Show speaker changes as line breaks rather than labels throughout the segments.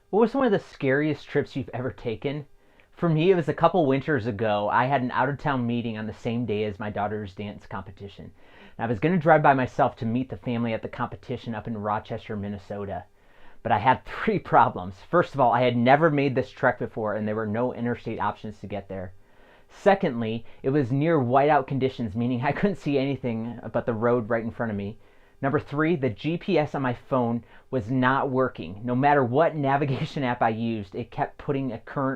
What was one of the scariest trips you've ever taken? For me, it was a couple winters ago. I had an out of town meeting on the same day as my daughter's dance competition. And I was going to drive by myself to meet the family at the competition up in Rochester, Minnesota. But I had three problems. First of all, I had never made this trek before, and there were no interstate options to get there. Secondly, it was near whiteout conditions, meaning I couldn't see anything but the road right in front of me. Number three, the GPS on my phone was not working. No matter what navigation app I used, it kept putting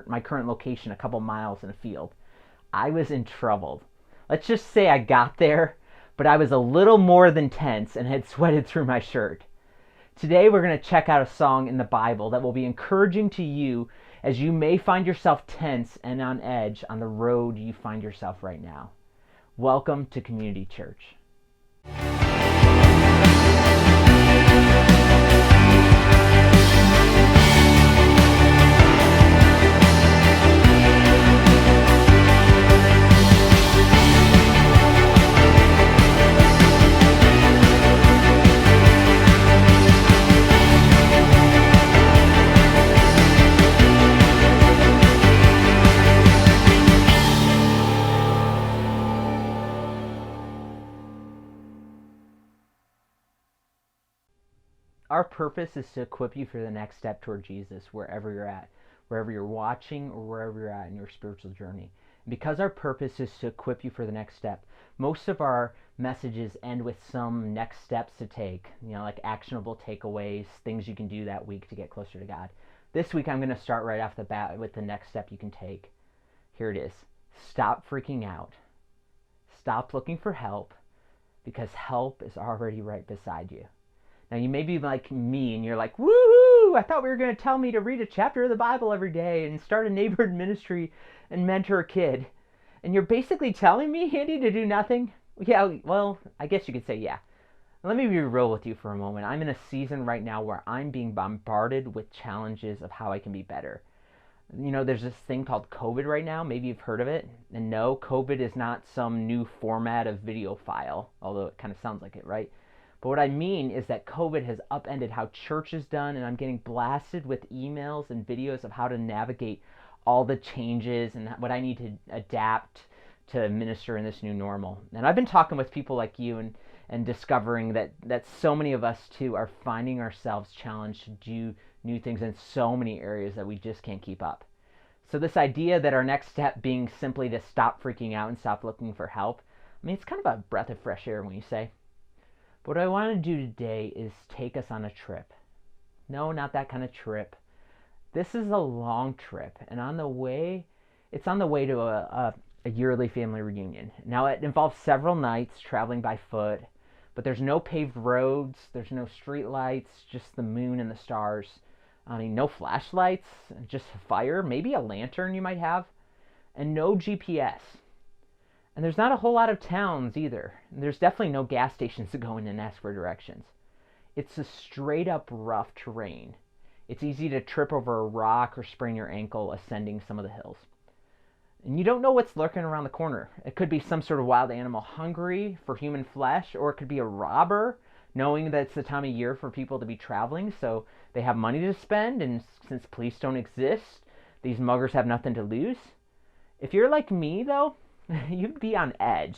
my current location a couple miles in a field. I was in trouble. Let's just say I got there, but I was a little more than tense and had sweated through my shirt. Today we're going to check out a song in the Bible that will be encouraging to you as you may find yourself tense and on edge on the road you find yourself right now. Welcome to Community Church. Our purpose is to equip you for the next step toward Jesus, wherever you're at, wherever you're watching or wherever you're at in your spiritual journey. Because our purpose is to equip you for the next step, most of our messages end with some next steps to take, like actionable takeaways, things you can do that week to get closer to God. This week I'm going to start right off the bat with the next step you can take. Here it is. Stop freaking out. Stop looking for help, because help is already right beside you. Now, you may be like me and you're like, woohoo! I thought we were going to tell me to read a chapter of the Bible every day and start a neighborhood ministry and mentor a kid. And you're basically telling me, Andy, to do nothing? Yeah, well, I guess you could say yeah. Let me be real with you for a moment. I'm in a season right now where I'm being bombarded with challenges of how I can be better. There's this thing called COVID right now. Maybe you've heard of it. And no, COVID is not some new format of video file, although it kind of sounds like it, right? But what I mean is that COVID has upended how church is done, and I'm getting blasted with emails and videos of how to navigate all the changes and what I need to adapt to minister in this new normal. And I've been talking with people like you and discovering that so many of us too are finding ourselves challenged to do new things in so many areas that we just can't keep up. So this idea that our next step being simply to stop freaking out and stop looking for help, it's kind of a breath of fresh air when you say. But what I want to do today is take us on a trip. No, not that kind of trip. This is a long trip, and it's on the way to a yearly family reunion. Now, it involves several nights traveling by foot, but there's no paved roads, there's no street lights, just the moon and the stars. No flashlights, just fire, maybe a lantern you might have, and no GPS. And there's not a whole lot of towns either. There's definitely no gas stations to go in and ask for directions. It's a straight up rough terrain. It's easy to trip over a rock or sprain your ankle ascending some of the hills. And you don't know what's lurking around the corner. It could be some sort of wild animal hungry for human flesh, or it could be a robber knowing that it's the time of year for people to be traveling, so they have money to spend, and since police don't exist, these muggers have nothing to lose. If you're like me, though, you'd be on edge.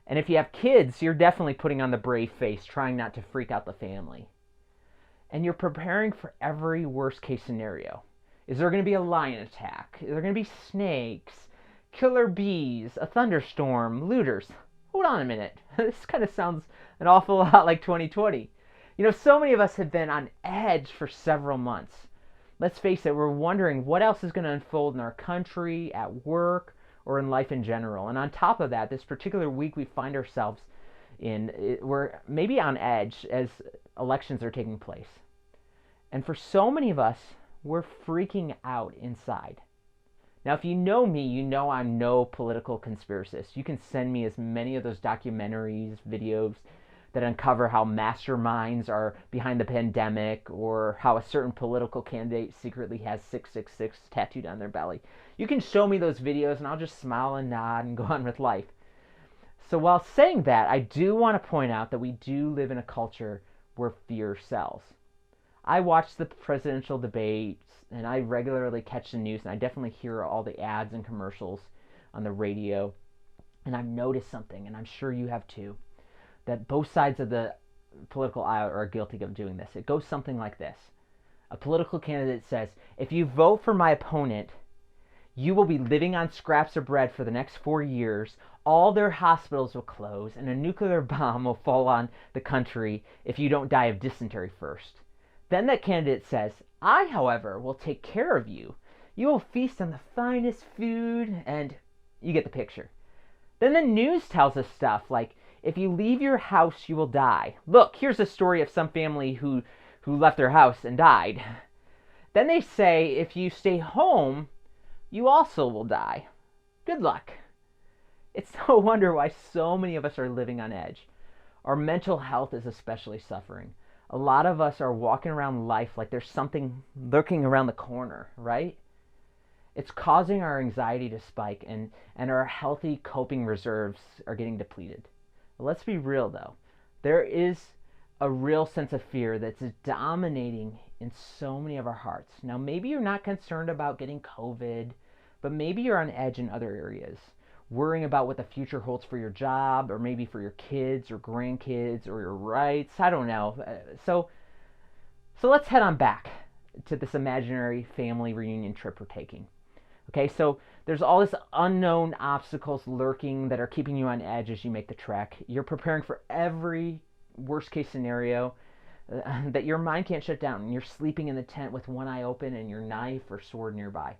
And if you have kids, you're definitely putting on the brave face, trying not to freak out the family. And you're preparing for every worst case scenario. Is there going to be a lion attack? Is there going to be snakes, killer bees, a thunderstorm, looters? Hold on a minute. This kind of sounds an awful lot like 2020. So many of us have been on edge for several months. Let's face it, we're wondering what else is going to unfold in our country, at work, or in life in general. And on top of that, this particular week we find ourselves we're maybe on edge as elections are taking place. And for so many of us, we're freaking out inside. Now, if you know me, you know I'm no political conspiracist. You can send me as many of those documentaries, videos that uncover how masterminds are behind the pandemic, or how a certain political candidate secretly has 666 tattooed on their belly. You can show me those videos and I'll just smile and nod and go on with life. So while saying that, I do want to point out that we do live in a culture where fear sells. I watch the presidential debates and I regularly catch the news, and I definitely hear all the ads and commercials on the radio. And I've noticed something, and I'm sure you have too, that both sides of the political aisle are guilty of doing this. It goes something like this. A political candidate says, if you vote for my opponent, you will be living on scraps of bread for the next 4 years. All their hospitals will close, and a nuclear bomb will fall on the country if you don't die of dysentery first. Then that candidate says, I, however, will take care of you. You will feast on the finest food, and you get the picture. Then the news tells us stuff like, if you leave your house, you will die. Look, here's a story of some family who left their house and died. Then they say, if you stay home, you also will die. Good luck. It's no wonder why so many of us are living on edge. Our mental health is especially suffering. A lot of us are walking around life like there's something lurking around the corner, right? It's causing our anxiety to spike, and our healthy coping reserves are getting depleted. But let's be real though. There is a real sense of fear that's dominating in so many of our hearts. Now, maybe you're not concerned about getting COVID, but maybe you're on edge in other areas, worrying about what the future holds for your job, or maybe for your kids or grandkids or your rights. I don't know. So let's head on back to this imaginary family reunion trip we're taking. Okay, so there's all this unknown obstacles lurking that are keeping you on edge as you make the trek. You're preparing for every worst case scenario that your mind can't shut down. You're sleeping in the tent with one eye open and your knife or sword nearby.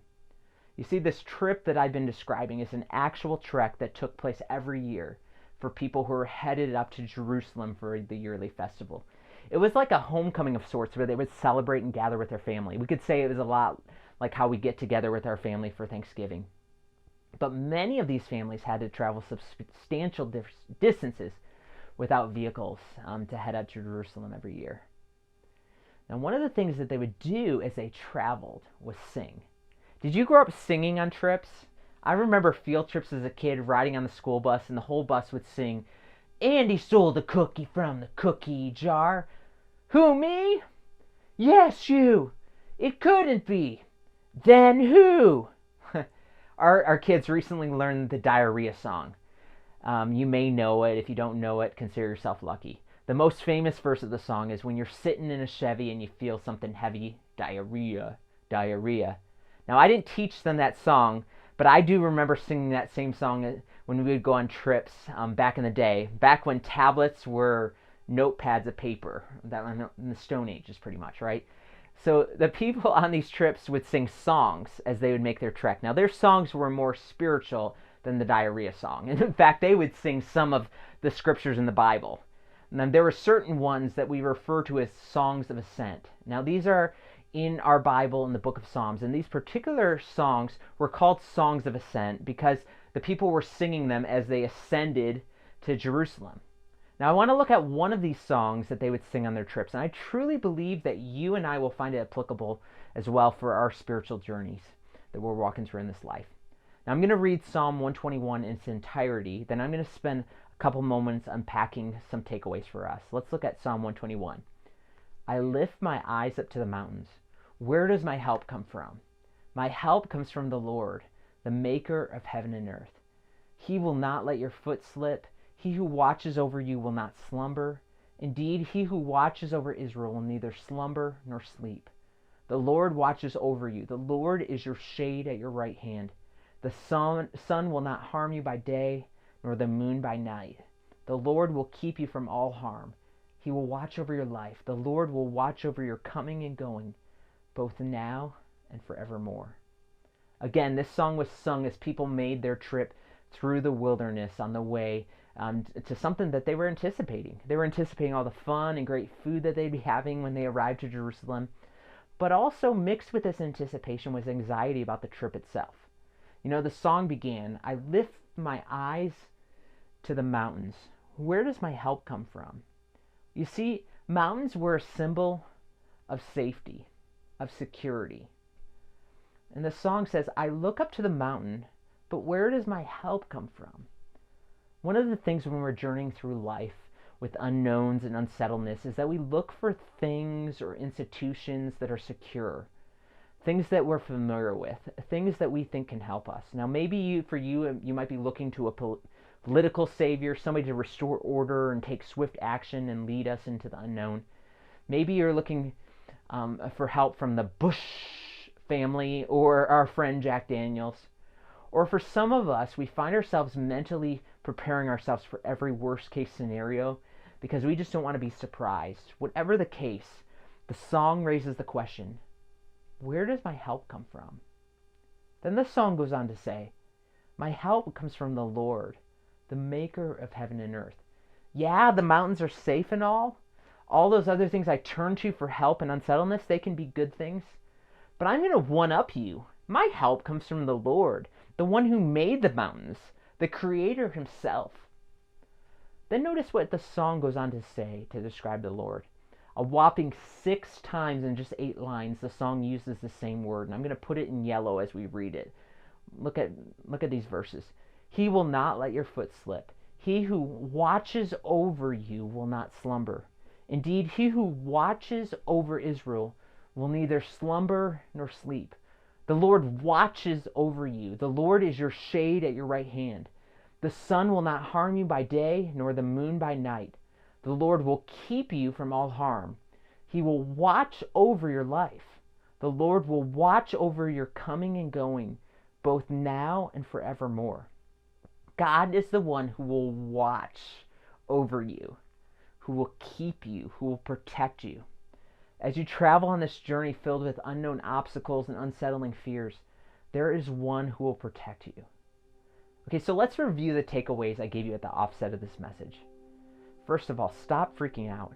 You see, this trip that I've been describing is an actual trek that took place every year for people who are headed up to Jerusalem for the yearly festival. It was like a homecoming of sorts where they would celebrate and gather with their family. We could say it was a lot like how we get together with our family for Thanksgiving. But many of these families had to travel substantial distances without vehicles to head up to Jerusalem every year. Now, one of the things that they would do as they traveled was sing. Did you grow up singing on trips? I remember field trips as a kid riding on the school bus, and the whole bus would sing, Andy stole the cookie from the cookie jar. Who, me? Yes, you. It couldn't be. Then who? Our kids recently learned the diarrhea song. You may know it. If you don't know it, consider yourself lucky. The most famous verse of the song is when you're sitting in a Chevy and you feel something heavy, diarrhea, diarrhea. Now, I didn't teach them that song, but I do remember singing that same song when we would go on trips back in the day, back when tablets were notepads of paper, that in the Stone Ages pretty much, right? So the people on these trips would sing songs as they would make their trek. Now, their songs were more spiritual than the diarrhea song. And in fact, they would sing some of the scriptures in the Bible. And there were certain ones that we refer to as songs of ascent. Now, these are in our Bible in the book of Psalms. And these particular songs were called songs of ascent because the people were singing them as they ascended to Jerusalem. Now, I want to look at one of these songs that they would sing on their trips, and I truly believe that you and I will find it applicable as well for our spiritual journeys that we're walking through in this life. Now, I'm going to read Psalm 121 in its entirety, then I'm going to spend a couple moments unpacking some takeaways for us. Let's look at Psalm 121. I lift my eyes up to the mountains. Where does my help come from? My help comes from the Lord, the maker of heaven and earth. He will not let your foot slip. He who watches over you will not slumber. Indeed, he who watches over Israel will neither slumber nor sleep. The Lord watches over you. The Lord is your shade at your right hand. The sun will not harm you by day, nor the moon by night. The Lord will keep you from all harm. He will watch over your life. The Lord will watch over your coming and going, both now and forevermore. Again, this song was sung as people made their trip through the wilderness on the way to something that they were anticipating. They were anticipating all the fun and great food that they'd be having when they arrived to Jerusalem. But also mixed with this anticipation was anxiety about the trip itself. You know, the song began, I lift my eyes to the mountains. Where does my help come from? You see, mountains were a symbol of safety, of security. And the song says, I look up to the mountain, but where does my help come from? One of the things when we're journeying through life, with unknowns and unsettledness is that we look for things or institutions that are secure, things that we're familiar with, things that we think can help us. Now, maybe you might be looking to a political savior, somebody to restore order and take swift action and lead us into the unknown. Maybe you're looking for help from the Bush family or our friend Jack Daniels. Or for some of us, we find ourselves mentally preparing ourselves for every worst case scenario because we just don't want to be surprised. Whatever the case, the song raises the question, where does my help come from? Then the song goes on to say, my help comes from the Lord, the maker of heaven and earth. Yeah, the mountains are safe and all those other things I turn to for help and unsettledness, they can be good things. But I'm going to one-up you. My help comes from the Lord, the one who made the mountains, the Creator himself. Then notice what the song goes on to say to describe the Lord. A whopping 6 times in just 8 lines, the song uses the same word, and I'm going to put it in yellow as we read it. Look at these verses. He will not let your foot slip. He who watches over you will not slumber. Indeed, he who watches over Israel will neither slumber nor sleep. The Lord watches over you. The Lord is your shade at your right hand. The sun will not harm you by day, nor the moon by night. The Lord will keep you from all harm. He will watch over your life. The Lord will watch over your coming and going, both now and forevermore. God is the one who will watch over you, who will keep you, who will protect you. As you travel on this journey filled with unknown obstacles and unsettling fears, there is one who will protect you. Okay, so let's review the takeaways I gave you at the offset of this message. First of all, stop freaking out.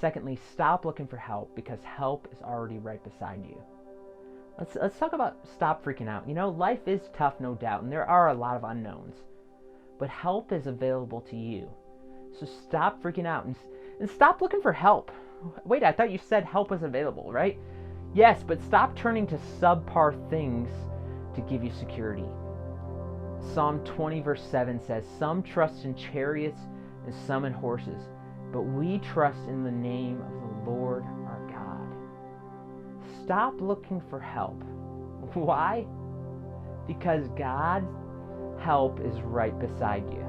Secondly, stop looking for help because help is already right beside you. Let's talk about stop freaking out. You know, life is tough, no doubt, and there are a lot of unknowns. But help is available to you. So stop freaking out and stop looking for help. Wait, I thought you said help was available, right? Yes, but stop turning to subpar things to give you security. Psalm 20 verse 7 says, some trust in chariots and some in horses, but we trust in the name of the Lord our God. Stop looking for help. Why? Because God's help is right beside you.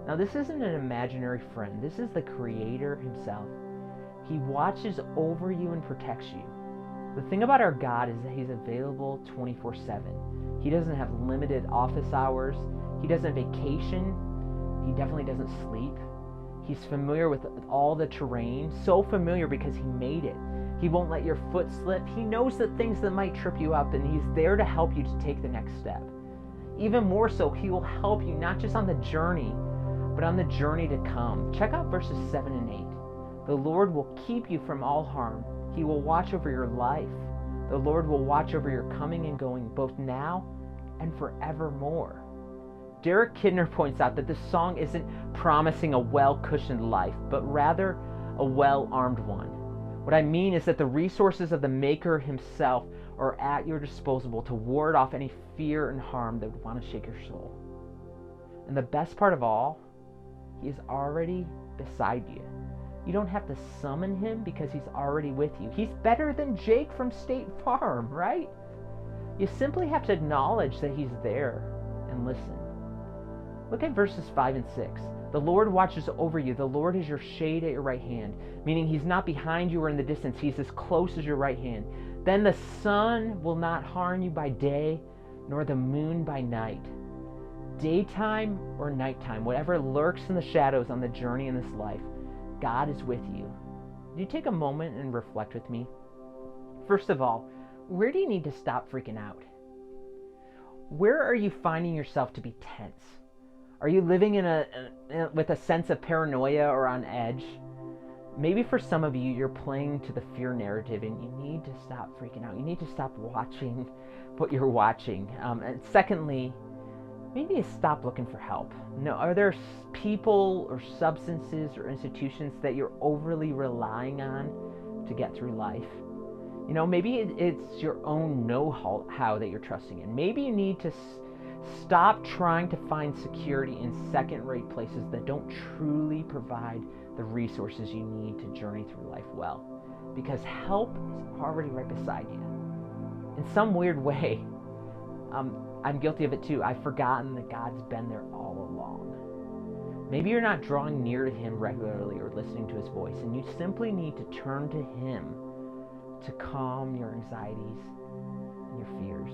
Now, this isn't an imaginary friend. This is the Creator himself. He watches over you and protects you. The thing about our God is that he's available 24/7. He doesn't have limited office hours. He doesn't vacation. He definitely doesn't sleep. He's familiar with all the terrain, so familiar because he made it. He won't let your foot slip. He knows the things that might trip you up, and he's there to help you to take the next step. Even more so, he will help you not just on the journey, but on the journey to come. Check out verses 7 and 8. The Lord will keep you from all harm. He will watch over your life. The Lord will watch over your coming and going, both now and forevermore. Derek Kidner points out that this song isn't promising a well-cushioned life, but rather a well-armed one. What I mean is that the resources of the Maker himself are at your disposal to ward off any fear and harm that would want to shake your soul. And the best part of all, he is already beside you. You don't have to summon him because he's already with you. He's better than Jake from State Farm, right? You simply have to acknowledge that he's there and listen. Look at verses 5 and 6. The Lord watches over you. The Lord is your shade at your right hand, meaning he's not behind you or in the distance. He's as close as your right hand. Then the sun will not harm you by day, nor the moon by night. Daytime or nighttime, whatever lurks in the shadows on the journey in this life, God is with you. Do you take a moment and reflect with me? First of all, where do you need to stop freaking out? Where are you finding yourself to be tense? Are you living with a sense of paranoia or on edge? Maybe for some of you, you're playing to the fear narrative and you need to stop freaking out. You need to stop watching what you're watching. And secondly, maybe stop looking for help. No, are there people or substances or institutions that you're overly relying on to get through life? You know, maybe it's your own know-how that you're trusting in. Maybe you need to Stop trying to find security in second-rate places that don't truly provide the resources you need to journey through life well, because help is already right beside you. In some weird way, I'm guilty of it too. I've forgotten that God's been there all along. Maybe you're not drawing near to Him regularly or listening to His voice, and you simply need to turn to Him to calm your anxieties and your fears.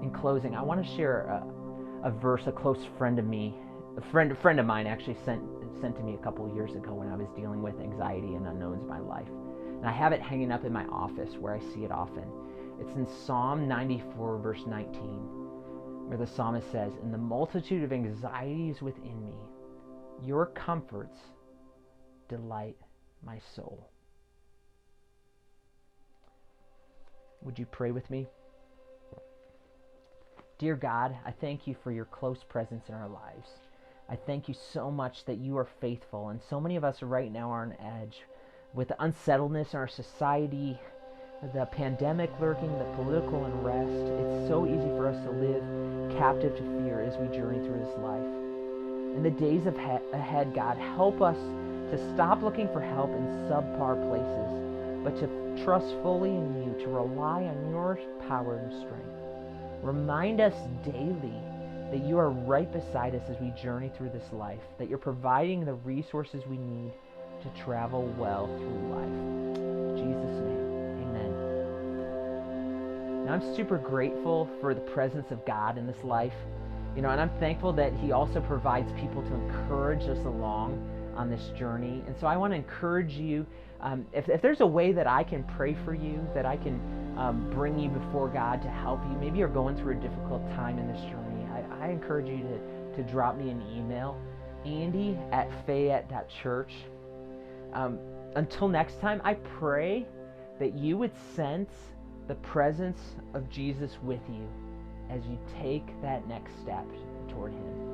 In closing, I want to share a verse a close friend of me, a friend of mine actually sent to me a couple of years ago when I was dealing with anxiety and unknowns in my life. And I have it hanging up in my office where I see it often. It's in Psalm 94, verse 19, where the psalmist says, "In the multitude of anxieties within me, your comforts delight my soul." Would you pray with me? Dear God, I thank you for your close presence in our lives. I thank you so much that you are faithful, and so many of us right now are on edge with the unsettledness in our society, the pandemic lurking, the political unrest. It's so easy for us to live captive to fear as we journey through this life. In the days ahead, God, help us to stop looking for help in subpar places, but to trust fully in you, to rely on your power and strength. Remind us daily that you are right beside us as we journey through this life, that you're providing the resources we need to travel well through life. In Jesus' name, amen. Now, I'm super grateful for the presence of God in this life, and I'm thankful that He also provides people to encourage us along on this journey. And so I want to encourage you, if there's a way that I can pray for you, that I can bring you before God to help you. Maybe you're going through a difficult time in this journey. I encourage you to drop me an email, andy@fayette.church. Until next time, I pray that you would sense the presence of Jesus with you as you take that next step toward Him.